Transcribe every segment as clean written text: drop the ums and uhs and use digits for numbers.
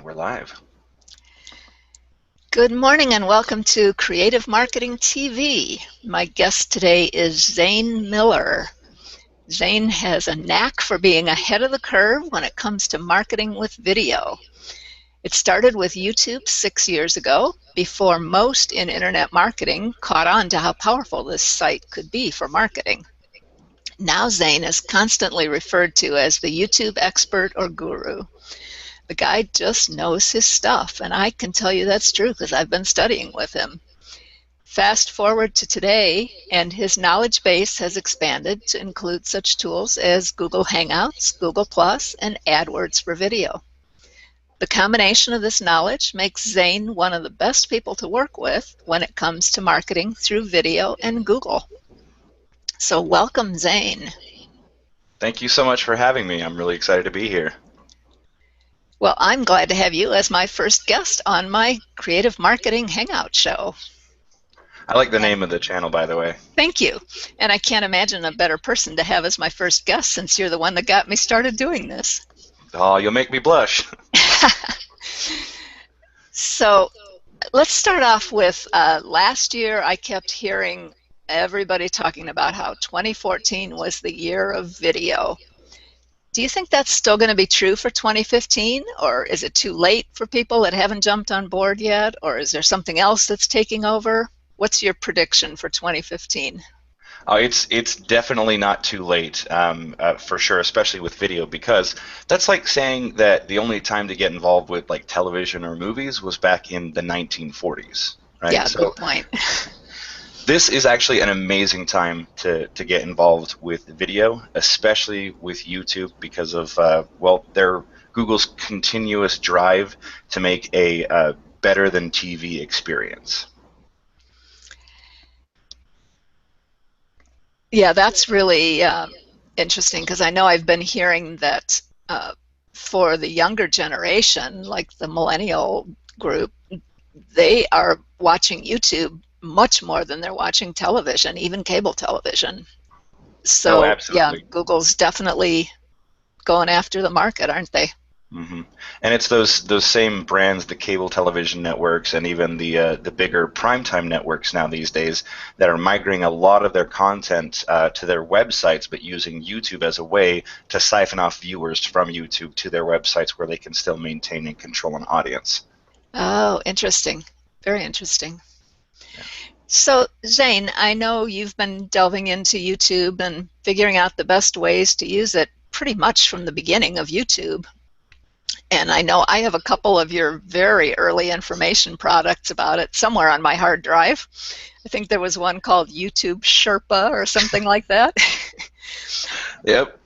And we're live. Good morning and welcome to Creative Marketing TV. My guest today is Zane Miller. Zane has a knack for being ahead of the curve when it comes to marketing with video. It started with YouTube 6 years ago, before most in internet marketing caught on to how powerful this site could be for marketing. Now Zane is constantly referred to as the YouTube expert or guru. The guy just knows his stuff, and I can tell you that's true because I've been studying with him. Fast forward to today, and his knowledge base has expanded to include such tools as Google Hangouts, Google+, and AdWords for video. The combination of this knowledge makes Zane one of the best people to work with when it comes to marketing through video and Google. So welcome, Zane. Thank you so much for having me. I'm really excited to be here. Well, I'm glad to have you as my first guest on my Creative Marketing Hangout show. I like the name of the channel, by the way. Thank you. And I can't imagine a better person to have as my first guest since you're the one that got me started doing this. Oh, you'll make me blush. So let's start off with last year I kept hearing everybody talking about how 2014 was the year of video. Do you think that's still going to be true for 2015, or is it too late for people that haven't jumped on board yet, or is there something else that's taking over? What's your prediction for 2015? Oh, it's definitely not too late, for sure, especially with video, because that's like saying that the only time to get involved with like television or movies was back in the 1940s, right? Yeah, good point. This is actually an amazing time to get involved with video, especially with YouTube, because of their Google's continuous drive to make a better than TV experience. Yeah, that's really interesting, because I know I've been hearing that for the younger generation, like the millennial group, they are watching YouTube much more than they're watching television, even cable television. So, yeah, Google's definitely going after the market, aren't they? Mm-hmm. And it's those same brands, the cable television networks, and even the bigger primetime networks now these days, that are migrating a lot of their content to their websites, but using YouTube as a way to siphon off viewers from YouTube to their websites, where they can still maintain and control an audience. Oh, interesting. Very interesting. So, Zane, I know you've been delving into YouTube and figuring out the best ways to use it pretty much from the beginning of YouTube. And I know I have a couple of your very early information products about it somewhere on my hard drive. I think there was one called YouTube Sherpa or something like that. Yep.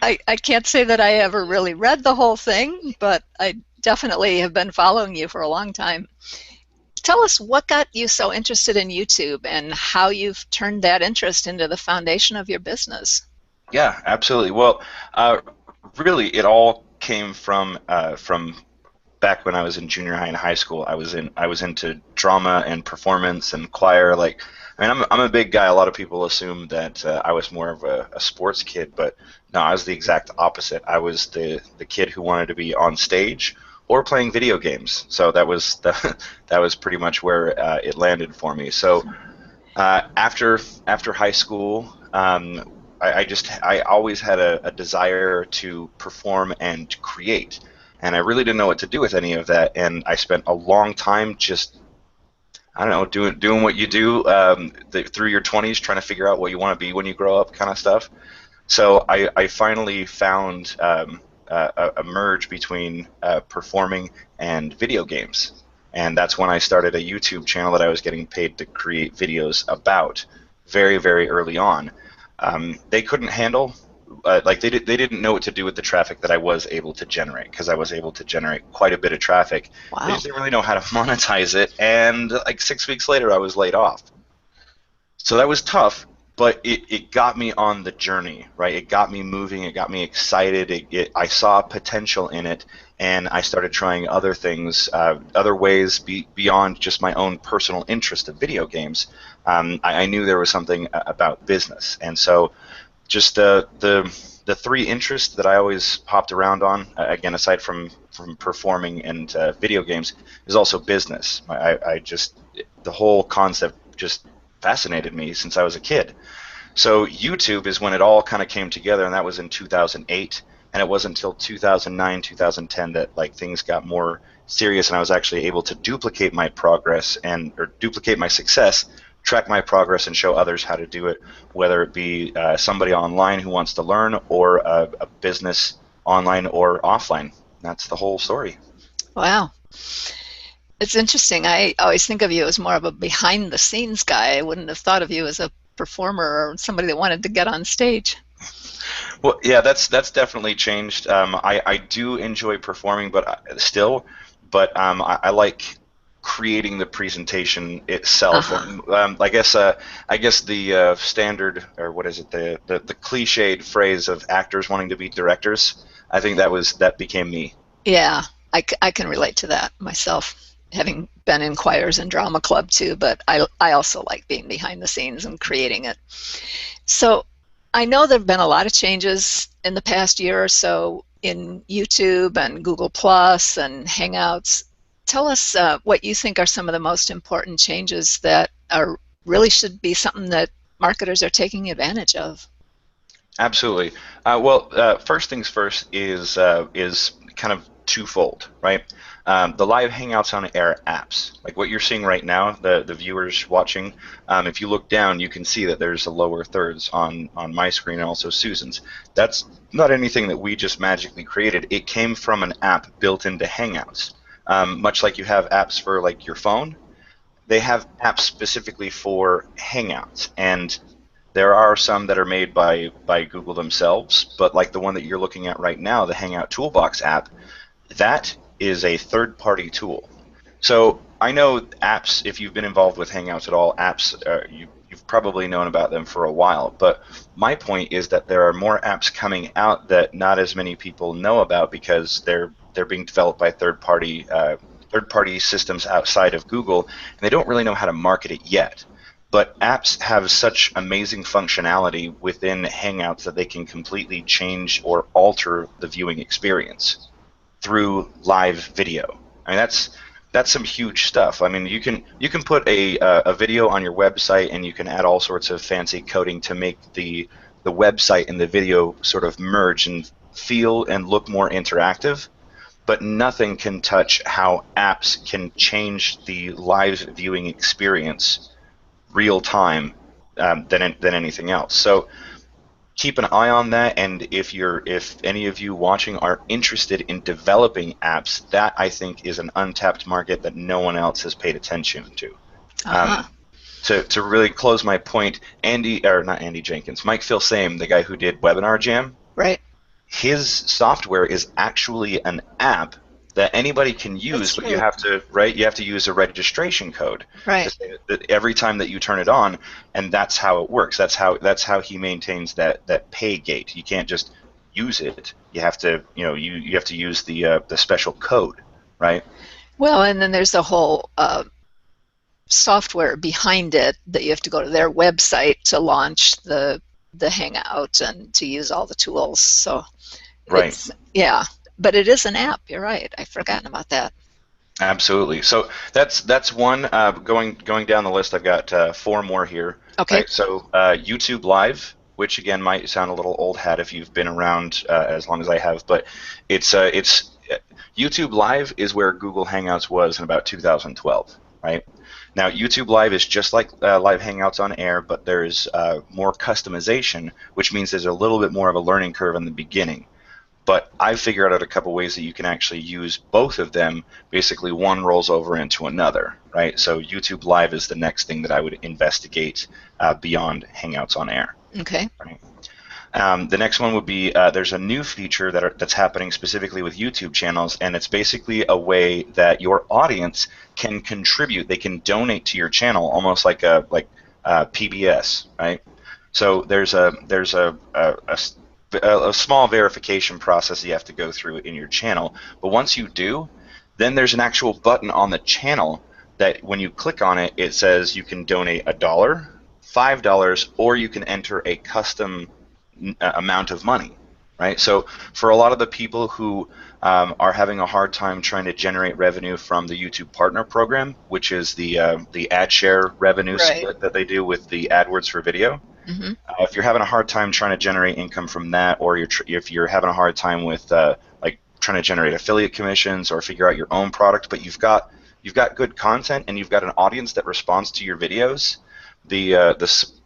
I can't say that I ever really read the whole thing, but I definitely have been following you for a long time. Tell us what got you so interested in YouTube and how you've turned that interest into the foundation of your business. Yeah, absolutely. Well, really, it all came from back when I was in junior high and high school. I was into drama and performance and choir. Like, I mean, I'm a big guy. A lot of people assume that I was more of a sports kid, but no, I was the exact opposite. I was the kid who wanted to be on stage or playing video games. So that was pretty much where it landed for me. So after high school, I always had a desire to perform and create, and I really didn't know what to do with any of that. And I spent a long time just, I don't know, doing what you do through your 20s, trying to figure out what you want to be when you grow up, kind of stuff. So I finally found a merge between performing and video games, and that's when I started a YouTube channel that I was getting paid to create videos about very, very early on. They couldn't handle, they didn't know what to do with the traffic that I was able to generate, because I was able to generate quite a bit of traffic. Wow. They just didn't really know how to monetize it, and like 6 weeks later I was laid off. So that was tough. But it got me on the journey, right? It got me moving. It got me excited. I saw potential in it, and I started trying other things, other ways beyond just my own personal interest of video games. I knew there was something about business, and so just the the three interests that I always hopped around on, again, aside from performing and video games, is also business. I just, the whole concept just fascinated me since I was a kid. So YouTube is when it all kind of came together, and that was in 2008. And it wasn't until 2009, 2010 that like things got more serious, and I was actually able to duplicate my progress or duplicate my success, track my progress, and show others how to do it, whether it be somebody online who wants to learn, or a business online or offline. That's the whole story. Wow. It's interesting. I always think of you as more of a behind-the-scenes guy. I wouldn't have thought of you as a performer or somebody that wanted to get on stage. Well, yeah, that's definitely changed. I do enjoy performing, but I like creating the presentation itself. I guess the standard, or what is it, the cliched phrase of actors wanting to be directors. I think that became me. Yeah, I can relate to that myself, having been in choirs and drama club too, but I also like being behind the scenes and creating it. So I know there have been a lot of changes in the past year or so in YouTube and Google Plus and Hangouts. Tell us what you think are some of the most important changes that really should be something that marketers are taking advantage of. Absolutely. First things first is kind of twofold, right? The live Hangouts on Air apps, like what you're seeing right now, the viewers watching, if you look down, you can see that there's the lower thirds on my screen and also Susan's. That's not anything that we just magically created. It came from an app built into Hangouts. Much like you have apps for like your phone, they have apps specifically for Hangouts, and there are some that are made by Google themselves, but like the one that you're looking at right now, the Hangout Toolbox app, that is a third-party tool. So I know apps, if you've been involved with Hangouts at all, apps, you've probably known about them for a while, but my point is that there are more apps coming out that not as many people know about because they're being developed by third-party systems outside of Google, and they don't really know how to market it yet. But apps have such amazing functionality within Hangouts that they can completely change or alter the viewing experience through live video. I mean, that's some huge stuff. I mean, you can put a video on your website, and you can add all sorts of fancy coding to make the website and the video sort of merge and feel and look more interactive. But nothing can touch how apps can change the live viewing experience real time than anything else. So keep an eye on that, and if any of you watching are interested in developing apps, that I think is an untapped market that no one else has paid attention to. To really close my point, Mike Filsame, the guy who did Webinar Jam, right? His software is actually an app that anybody can use, but you have to use a registration code to say that every time that you turn it on, and that's how it works. That's how he maintains that pay gate. You can't just use it. You have to you have to use the special code, right? Well, and then there's a whole software behind it that you have to go to their website to launch the Hangout and to use all the tools. So right. Yeah. But it is an app. You're right. I've forgotten about that. Absolutely. So that's one. Going down the list, I've got 4 more here. Okay. Right, so YouTube Live, which again might sound a little old hat if you've been around as long as I have, but it's YouTube Live is where Google Hangouts was in about 2012. Right. Now YouTube Live is just like Live Hangouts on Air, but there's more customization, which means there's a little bit more of a learning curve in the beginning. But I've figured out a couple ways that you can actually use both of them. Basically, one rolls over into another, right? So YouTube Live is the next thing that I would investigate beyond Hangouts on Air. Okay. Right? The next one would be there's a new feature that's happening specifically with YouTube channels, and it's basically a way that your audience can contribute. They can donate to your channel, almost like a PBS, right? So there's a small verification process you have to go through in your channel, but once you do, then there's an actual button on the channel that when you click on it, it says you can donate $1, $5, or you can enter a custom amount of money. right? So for a lot of the people who are having a hard time trying to generate revenue from the YouTube Partner Program, which is the ad share revenue Right. split that they do with the AdWords for video, Mm-hmm. if you're having a hard time trying to generate income from that, or if you're having a hard time with like trying to generate affiliate commissions or figure out your own product, but you've got good content and you've got an audience that responds to your videos, the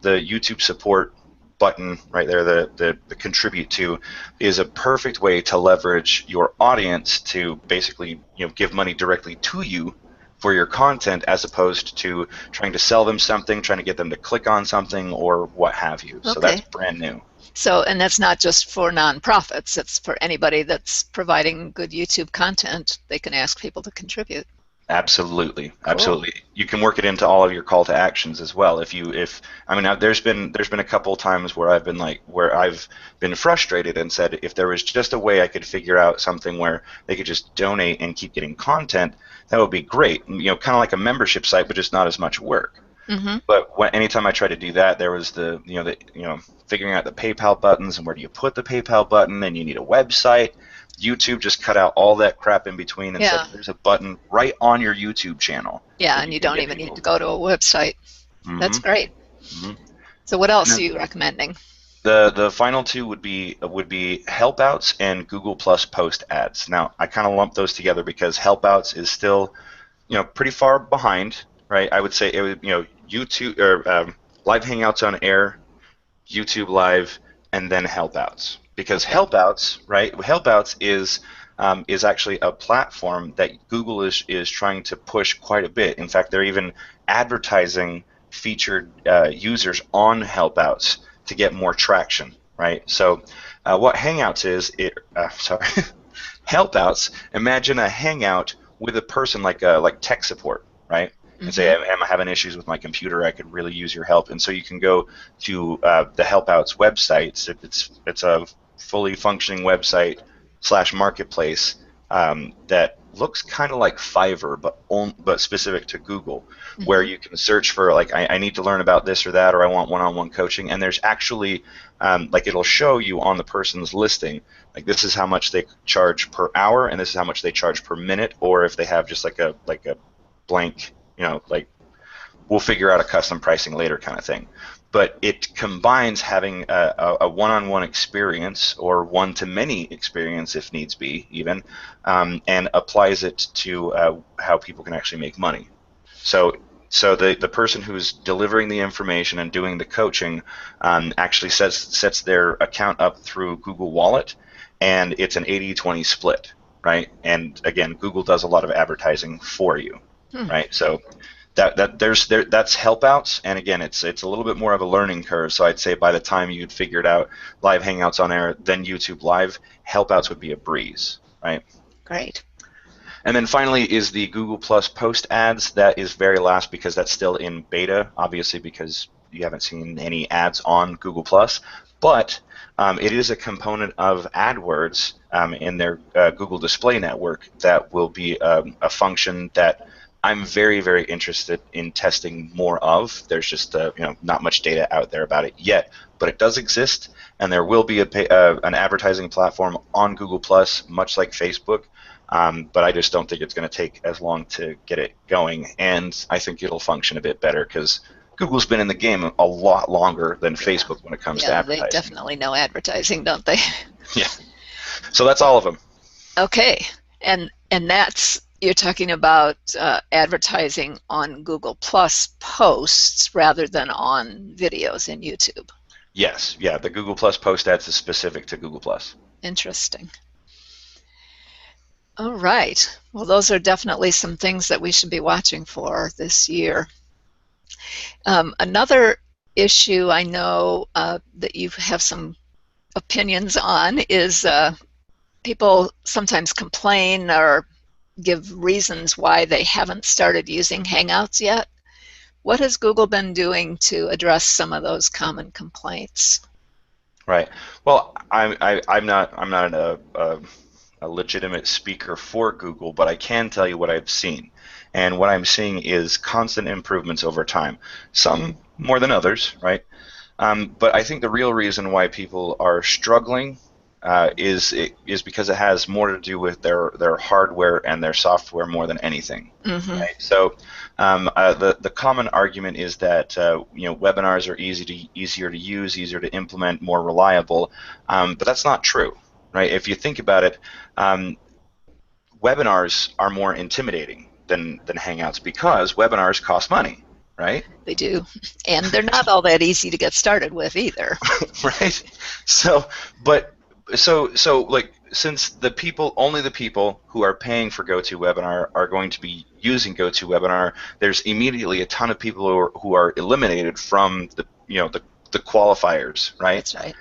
YouTube support button right there, the contribute to, is a perfect way to leverage your audience to basically give money directly to you for your content, as opposed to trying to sell them something, trying to get them to click on something, or what have you. So that's Okay. brand new. So, and that's not just for nonprofits, it's for anybody that's providing good YouTube content. They can ask people to contribute. Absolutely, Cool. absolutely. You can work it into all of your call to actions as well. If I mean, there's been a couple times where I've been frustrated and said, if there was just a way I could figure out something where they could just donate and keep getting content, that would be great. Kind of like a membership site, but just not as much work. Mm-hmm. But anytime I tried to do that, there was figuring out the PayPal buttons and where do you put the PayPal button, and you need a website. YouTube just cut out all that crap in between and said Yeah. there's a button right on your YouTube channel Yeah, that and you you can don't get even need people. to go to a website. That's hmm great. hmm So what And else are then you recommending? the final two would be helpouts and Google Plus post ads. Now I kind of lump those together because helpouts is still pretty far behind, right? I would say it would YouTube or live hangouts on air, YouTube Live, and then Helpouts. Because Okay. Helpouts, right? Helpouts is actually a platform that Google is trying to push quite a bit. In fact, they're even advertising featured users on Helpouts to get more traction, right? So, what Hangouts is, sorry, Helpouts. Imagine a Hangout with a person like tech support, right? And say, Mm-hmm. am I having issues with my computer? I could really use your help. And so you can go to the Helpouts website. It's a fully functioning website slash marketplace that looks kind of like Fiverr, but specific to Google, where Mm-hmm. you can search for like I need to learn about this or that, or I want one-on-one coaching. And there's actually like it'll show you on the person's listing, like this is how much they charge per hour, and this is how much they charge per minute, or if they have just like a blank, like we'll figure out a custom pricing later kind of thing. But it combines having a one-on-one experience or one-to-many experience, if needs be, even, and applies it to how people can actually make money. So, so the person who's delivering the information and doing the coaching actually sets their account up through Google Wallet, and it's an 80-20 split, right? And again, Google does a lot of advertising for you, Hmm. right? So that's helpouts, and again, it's a little bit more of a learning curve. So I'd say by the time you'd figured out live hangouts on air, then YouTube Live, helpouts would be a breeze, right? Great. And then finally is the Google Plus post ads. That is very last because that's still in beta, obviously because you haven't seen any ads on Google Plus. But it is a component of AdWords in their Google Display Network that will be a function that I'm very, very interested in testing more of. There's just not much data out there about it yet, but it does exist, and there will be an advertising platform on Google Plus, much like Facebook. But I just don't think it's going to take as long to get it going, and I think it'll function a bit better because Google's been in the game a lot longer than Yeah. Facebook when it comes to Yeah, they advertising. definitely know advertising, don't they? Yeah. So that's all of them. Okay. And that's you're talking about advertising on Google Plus posts rather than on videos in YouTube. Yes. Yeah. The Google Plus post ads is specific to Google Plus. Interesting. All right. Well, those are definitely some things that we should be watching for this year. Another issue I know that you have some opinions on is people sometimes complain or give reasons why they haven't started using Hangouts yet. What has Google been doing to address some of those common complaints? Right. Well, I'm not a legitimate speaker for Google, but I can tell you what I've seen. And what I'm seeing is constant improvements over time. Some more than others, right? But I think the real reason why people are struggling is because it has more to do with their hardware and their software more than anything. Mm-hmm. Right? So the common argument is that webinars are easier to use, easier to implement, more reliable, but that's not true, right? If you think about it, webinars are more intimidating than Hangouts because webinars cost money, right? They do, and they're not all that easy to get started with either. Right. So, but so like since only the people who are paying for GoToWebinar are going to be using GoToWebinar, there's immediately a ton of people who are eliminated from the qualifiers, right? That's right.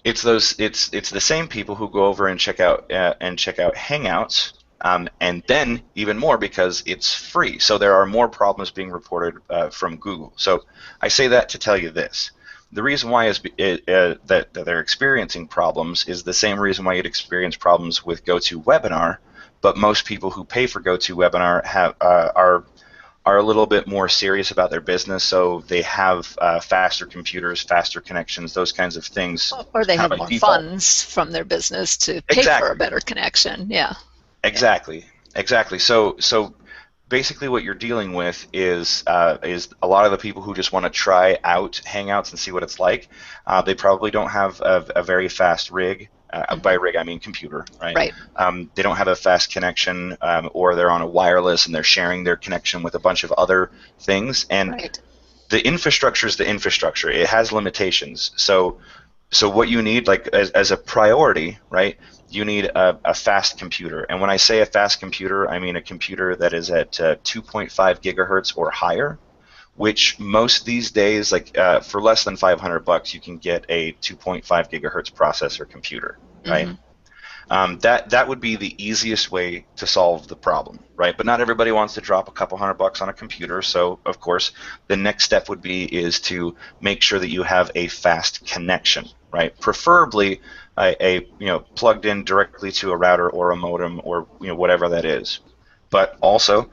It's the same people who go over and check out Hangouts, and then even more because it's free. So there are more problems being reported from Google. So I say that to tell you this. The reason why that they're experiencing problems is the same reason why you'd experience problems with GoToWebinar, but most people who pay for GoToWebinar are a little bit more serious about their business, so they have faster computers, faster connections, those kinds of things. Or they have more default. funds from their business to pay Exactly. for a better connection. Yeah. Exactly. Exactly. So basically what you're dealing with is a lot of the people who just want to try out Hangouts and see what it's like. They probably don't have a very fast rig. By rig, I mean computer, right? Right. They don't have a fast connection, or they're on a wireless and they're sharing their connection with a bunch of other things. And Right. the infrastructure is the infrastructure. It has limitations. So what you need, like as a priority, right? You need a fast computer. And when I say a fast computer, I mean a computer that is at 2.5 gigahertz or higher, which most these days, like for less than $500, you can get a 2.5 gigahertz processor computer, right? Mm-hmm. That would be the easiest way to solve the problem, right? But not everybody wants to drop a couple $100 on a computer, so of course the next step would be is to make sure that you have a fast connection, right? Preferably a plugged in directly to a router or a modem or whatever that is. But also,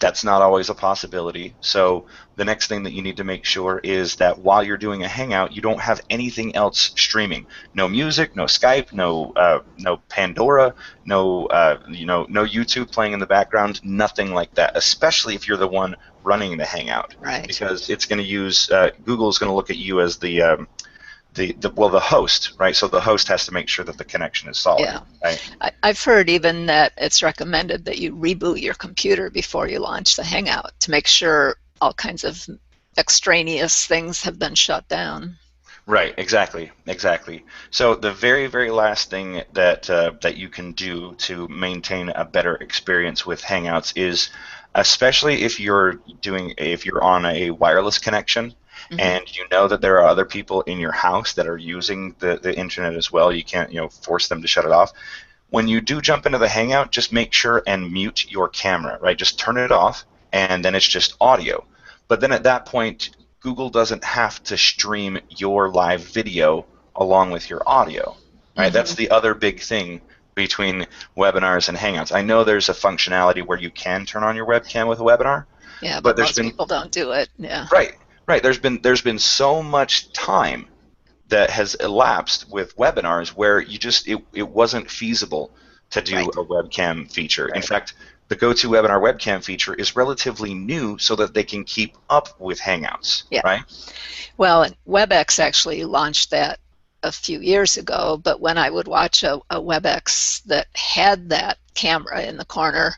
that's not always a possibility. So the next thing that you need to make sure is that while you're doing a Hangout, you don't have anything else streaming. No music, no Skype, no Pandora, no YouTube playing in the background, nothing like that. Especially if you're the one running the Hangout, Right. because it's going to use Google's going to look at you as the host, right? So the host has to make sure that the connection is solid. Yeah. Right? I've heard even that it's recommended that you reboot your computer before you launch the Hangout to make sure all kinds of extraneous things have been shut down. Right, exactly. So the very, very last thing that you can do to maintain a better experience with Hangouts is, especially if you're on a wireless connection, mm-hmm. and you know that there are other people in your house that are using the internet as well, you can't force them to shut it off. When you do jump into the Hangout, just make sure and mute your camera, right? Just turn it off, and then it's just audio. But then at that point, Google doesn't have to stream your live video along with your audio, right? Mm-hmm. That's the other big thing between webinars and Hangouts. I know there's a functionality where you can turn on your webcam with a webinar. Yeah, but most people don't do it. Yeah. Right. There's been so much time that has elapsed with webinars where it wasn't feasible to do a webcam feature. Right. In fact, the GoToWebinar webcam feature is relatively new so that they can keep up with Hangouts, right? Well, WebEx actually launched that a few years ago, but when I would watch a WebEx that had that camera in the corner,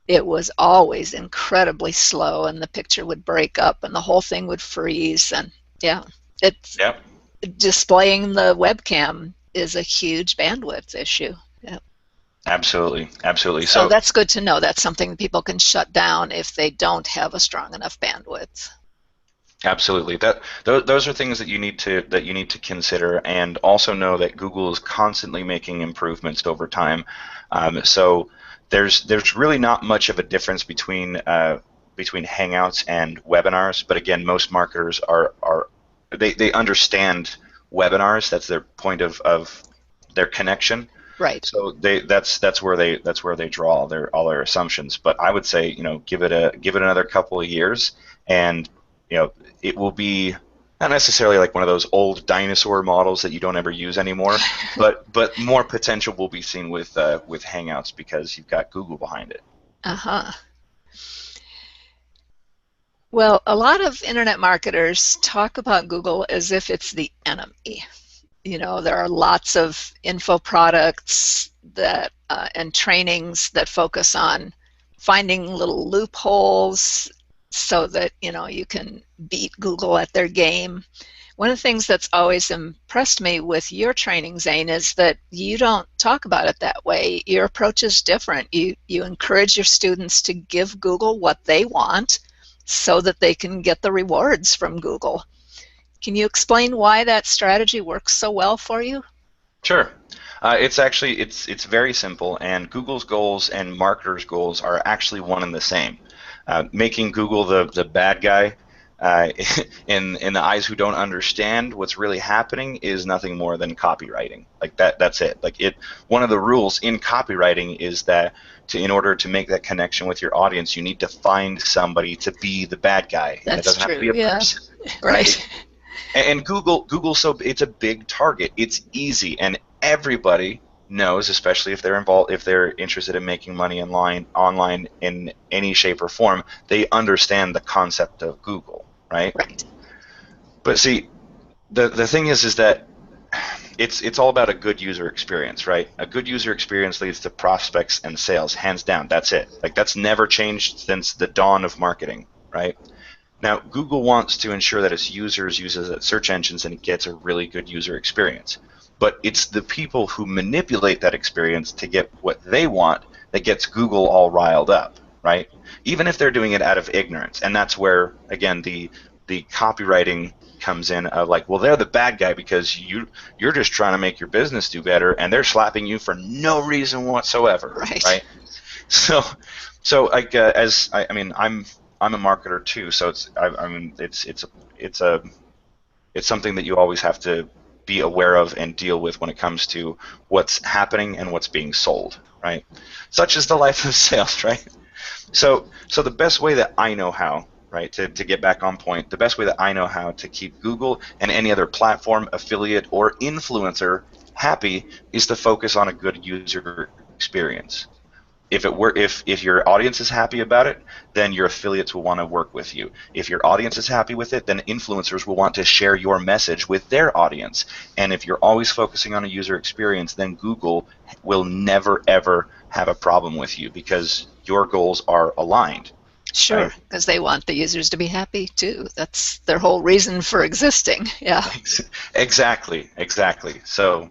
it was always incredibly slow, and the picture would break up, and the whole thing would freeze, and displaying the webcam is a huge bandwidth issue. Yep. Absolutely. So that's good to know. That's something people can shut down if they don't have a strong enough bandwidth. Absolutely. Those are things that you need to consider, and also know that Google is constantly making improvements over time. So there's really not much of a difference between Hangouts and webinars. But again, most marketers they understand webinars. That's their point of their connection. Right. So that's where they draw all their assumptions. But I would say give it another couple of years, and it will be Not necessarily like one of those old dinosaur models that you don't ever use anymore, but more potential will be seen with Hangouts because you've got Google behind it. Uh-huh. Well, a lot of internet marketers talk about Google as if it's the enemy. You know, there are lots of info products that and trainings that focus on finding little loopholes so that, you know, you can beat Google at their game. One of the things that's always impressed me with your training, Zane, is that you don't talk about it that way. Your approach is different. You encourage your students to give Google what they want so that they can get the rewards from Google. Can you explain why that strategy works so well for you? Sure. It's very simple, and Google's goals and marketers' goals are actually one and the same. Making Google the bad guy in the eyes who don't understand what's really happening is nothing more than copywriting. Like that's it. Like it. One of the rules in copywriting is that in order to make that connection with your audience, you need to find somebody to be the bad guy, and it That's doesn't have to be true, a yeah. person, right? Right. And Google, so it's a big target. It's easy, and everybody knows, especially if they're involved, if they're interested in making money online in any shape or form, they understand the concept of Google, right? Right. But see, the thing is that it's all about a good user experience, right? A good user experience leads to prospects and sales, hands down. That's it. Like that's never changed since the dawn of marketing, right? Now, Google wants to ensure that its users uses its search engines and it gets a really good user experience. But it's the people who manipulate that experience to get what they want that gets Google all riled up, right? Even if they're doing it out of ignorance. And that's where, again, the copywriting comes in of like, well, they're the bad guy because you're just trying to make your business do better, and they're slapping you for no reason whatsoever, right? So like I mean, I'm a marketer too, so it's something that you always have to be aware of and deal with when it comes to what's happening and what's being sold, right? Such is the life of sales, right? So the best way that I know how, right, to get back on point, the best way that I know how to keep Google and any other platform, affiliate, or influencer happy is to focus on a good user experience. If your audience is happy about it, then your affiliates will want to work with you. If your audience is happy with it, then influencers will want to share your message with their audience. And if you're always focusing on a user experience, then Google will never ever have a problem with you because your goals are aligned. Sure, Right? because they want the users to be happy too. That's their whole reason for existing. Yeah. Exactly. So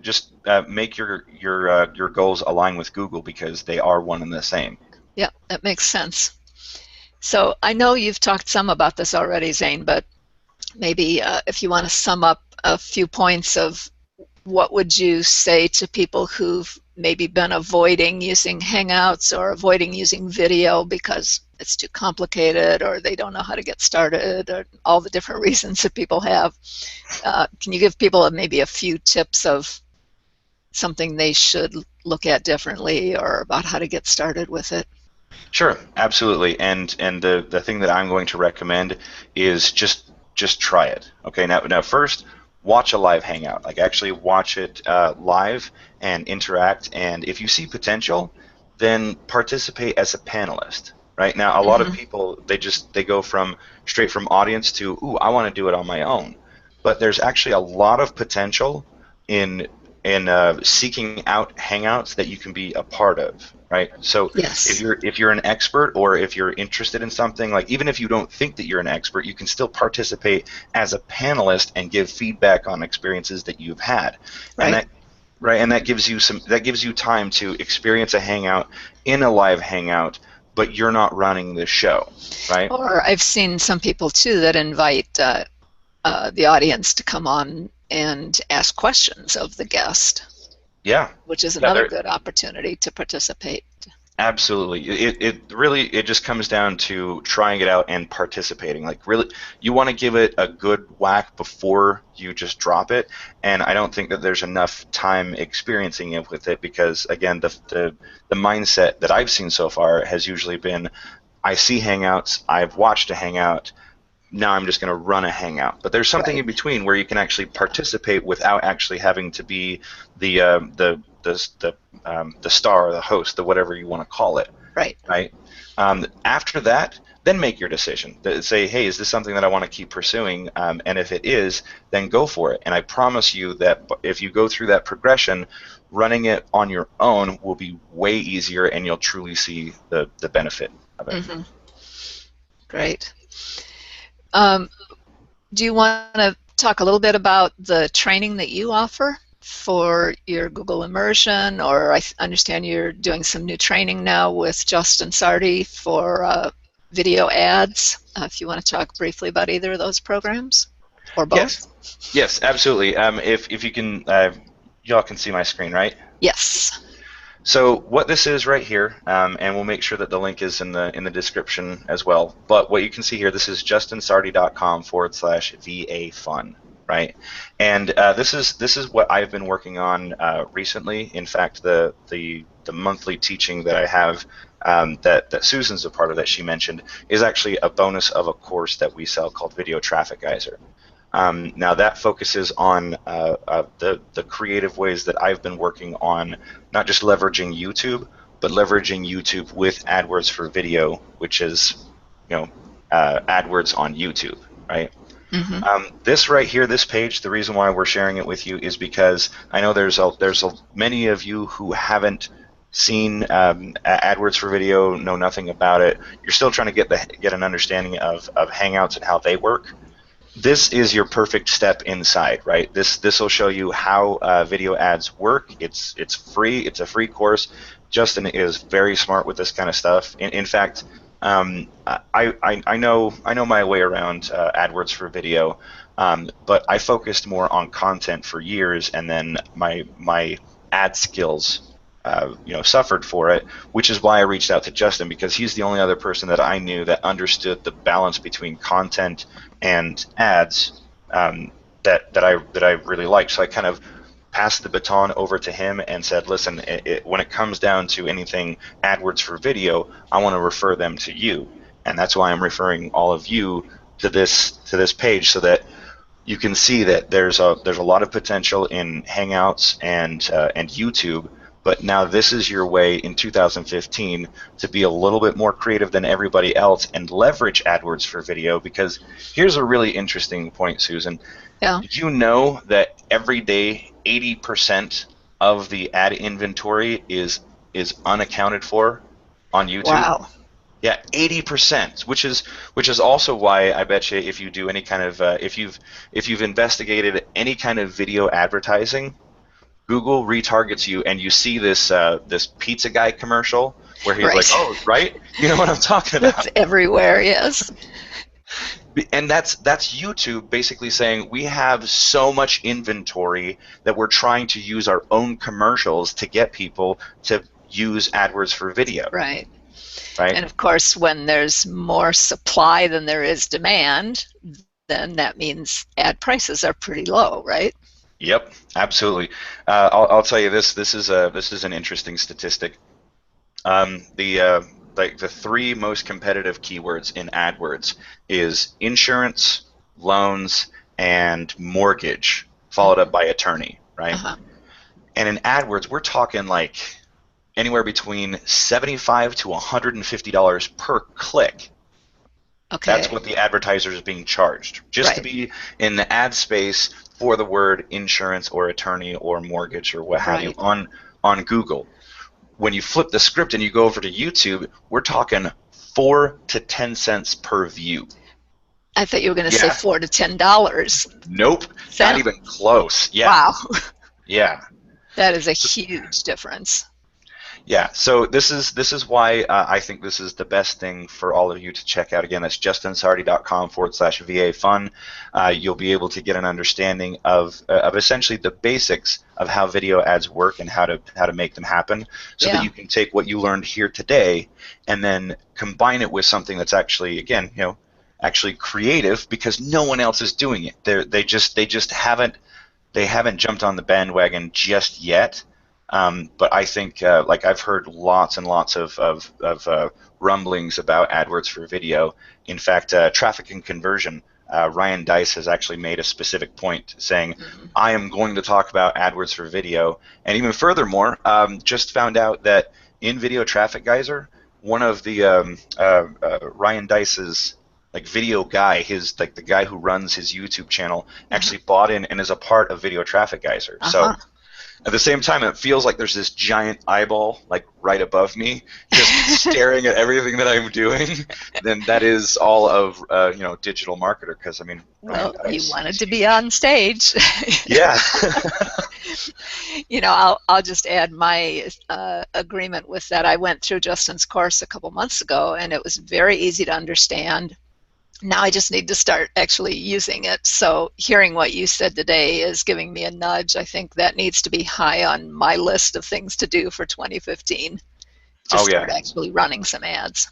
just make your goals align with Google because they are one and the same. Yeah, that makes sense. So I know you've talked some about this already, Zane, but maybe if you want to sum up a few points of what would you say to people who've maybe been avoiding using Hangouts or avoiding using video because it's too complicated or they don't know how to get started or all the different reasons that people have. Can you give people maybe a few tips of something they should look at differently or about how to get started with it? Sure, absolutely. And the thing that I'm going to recommend is just try it. Okay, now first watch a live hangout. Like actually watch it live and interact. And if you see potential, then participate as a panelist. Right now, a lot of people they go from straight from audience to ooh, I want to do it on my own. But there's actually a lot of potential in seeking out hangouts that you can be a part of, right? So Yes. if you're an expert or if you're interested in something, like even if you don't think that you're an expert, you can still participate as a panelist and give feedback on experiences that you've had, and Right. that gives you time to experience a hangout in a live hangout, but you're not running the show, right? Or I've seen some people too that invite the audience to come on and ask questions of the guest, Yeah. which is Yeah, another good opportunity to participate. absolutely. It just comes down to trying it out and participating. Like really, you want to give it a good whack before you just drop it. And I don't think that there's enough time experiencing it with it because again, the mindset that I've seen so far has usually been, I see Hangouts, I've watched a Hangout. now I'm just going to run a Hangout. But there's something Right. in between where you can actually participate without actually having to be the star, the host, the whatever you want to call it. Right. Right. After that, then make your decision. Say, hey, is this something that I want to keep pursuing? And if it is, then go for it. And I promise you that if you go through that progression, running it on your own will be way easier, and you'll truly see the benefit of it. Mm-hmm. Great. Do you want to talk a little bit about the training that you offer for your Google immersion, or I understand you're doing some new training now with Justin Sardi for video ads? If you want to talk briefly about either of those programs, or both? Yes, absolutely. If you can, y'all can see my screen, right? Yes. So what this is right here, and we'll make sure that the link is in the description as well. But what you can see here, this is justinsardi.com/VA fun, right? And this is what I've been working on recently. In fact, the monthly teaching that I have that Susan's a part of that she mentioned is actually a bonus of a course that we sell called Video Traffic Geyser. Now that focuses on the creative ways that I've been working on, not just leveraging YouTube, but leveraging YouTube with AdWords for video, which is, AdWords on YouTube, right? Mm-hmm. This right here, this page, the reason why we're sharing it with you is because I know there's many of you who haven't seen AdWords for video, know nothing about it. You're still trying to get an understanding of Hangouts and how they work. This is your perfect step inside, right? This will show you how video ads work. It's free. It's a free course. Justin is very smart with this kind of stuff. In fact, I know my way around AdWords for video, but I focused more on content for years, and then my ad skills suffered for it, which is why I reached out to Justin, because he's the only other person that I knew that understood the balance between content and ads that I really liked. So I kind of passed the baton over to him and said, listen, when it comes down to anything AdWords for video, I want to refer them to you, and that's why I'm referring all of you to this page, so that you can see that there's a lot of potential in Hangouts and YouTube. But now this is your way in 2015 to be a little bit more creative than everybody else and leverage AdWords for video, because here's a really interesting point, Susan. Yeah. Did you know that every day 80% of the ad inventory is unaccounted for on YouTube? Wow. Yeah, 80%, which is also why I bet you if you do any kind of if you've investigated any kind of video advertising, Google retargets you, and you see this pizza guy commercial where he's Right. like, "Oh, right, you know what I'm talking about." It's everywhere. Yes. And that's YouTube basically saying we have so much inventory that we're trying to use our own commercials to get people to use AdWords for video. Right. Right. And of course, when there's more supply than there is demand, then that means ad prices are pretty low, right? Yep, absolutely. I'll tell you this. This is an interesting statistic. The three most competitive keywords in AdWords is insurance, loans, and mortgage, followed up by attorney, right? Uh-huh. And in AdWords, we're talking like anywhere between $75 to $150 per click. Okay. That's what the advertiser is being charged, just to be in the ad space for the word insurance or attorney or mortgage or what have you on Google. When you flip the script and you go over to YouTube, we're talking 4 to 10 cents per view. I thought you were going to say $4 to $10. Nope, not even close. Yeah. Wow. Yeah. That is a huge difference. Yeah, so this is why I think this is the best thing for all of you to check out. Again, that's justinsardi.com/VA fun. You'll be able to get an understanding of essentially the basics of how video ads work and how to make them happen, so that you can take what you learned here today and then combine it with something that's actually, again, actually creative, because no one else is doing it. They just haven't jumped on the bandwagon just yet. But I think like I've heard lots and lots of rumblings about AdWords for video. In fact, traffic and conversion. Ryan Dice has actually made a specific point saying, Mhm. I am going to talk about AdWords for video. And even furthermore, just found out that in Video Traffic Geyser, one of the Ryan Dice's like video guy, his like the guy who runs his YouTube channel, Uh-huh. actually bought in and is a part of Video Traffic Geyser. Uh-huh. So at the same time, it feels like there's this giant eyeball like right above me, just staring at everything that I'm doing. Then that is all of digital marketer, because I mean Ryan Well, you Dice, wanted he's to be huge. on stage. Yeah. I'll just add my agreement with that. I went through Justin's course a couple months ago, and it was very easy to understand. Now I just need to start actually using it. So hearing what you said today is giving me a nudge. I think that needs to be high on my list of things to do for 2015, to Oh start yeah. actually running some ads.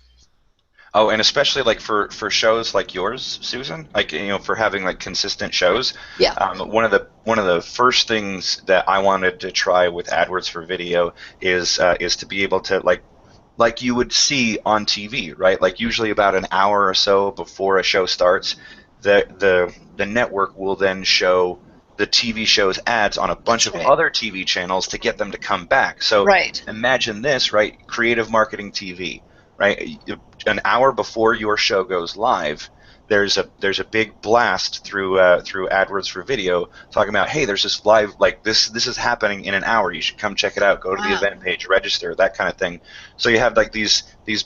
Oh, and especially like for shows like yours, Susan, like for having like consistent shows. Yeah, One of the first things that I wanted to try with AdWords for video is to be able to like you would see on TV, right? Like usually about an hour or so before a show starts, the network will then show the TV show's ads on a bunch that's of right. other TV channels to get them to come back. So Right. imagine this, right? Creative marketing TV, right? An hour before your show goes live, there's a big blast through AdWords for video talking about, hey, there's this live, like this is happening in an hour. You should come check it out. Go to the Wow. event page, register, that kind of thing. So you have like these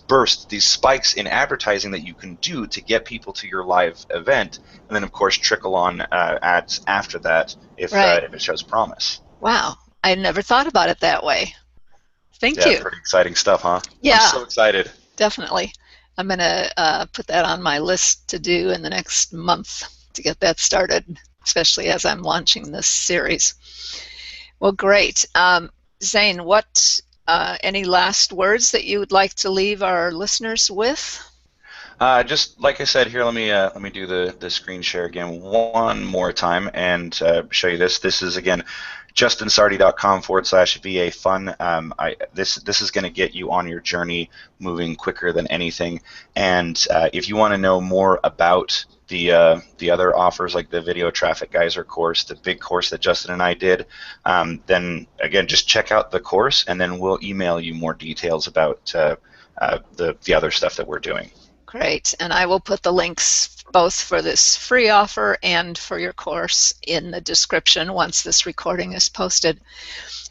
bursts, these spikes in advertising that you can do to get people to your live event, and then of course trickle on ads after that Right. if it shows promise. Wow. I never thought about it that way. Thank Yeah, you. pretty exciting stuff, huh? I'm Yeah, so excited. definitely. I'm going to put that on my list to do in the next month to get that started, especially as I'm launching this series. Well, great. Zane, what any last words that you would like to leave our listeners with? Just like I said here, let me do the screen share again one more time and show you this. This is again justinsardi.com/VA fun. This is going to get you on your journey moving quicker than anything. And if you want to know more about the other offers like the Video Traffic Geyser course, the big course that Justin and I did, then again just check out the course, and then we'll email you more details about the other stuff that we're doing. Great. And I will put the links both for this free offer and for your course in the description once this recording is posted.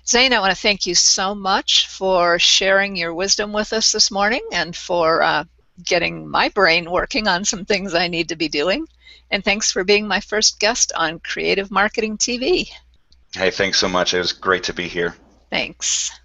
Zane, I want to thank you so much for sharing your wisdom with us this morning and for getting my brain working on some things I need to be doing. And thanks for being my first guest on Creative Marketing TV. Hey, thanks so much. It was great to be here. Thanks.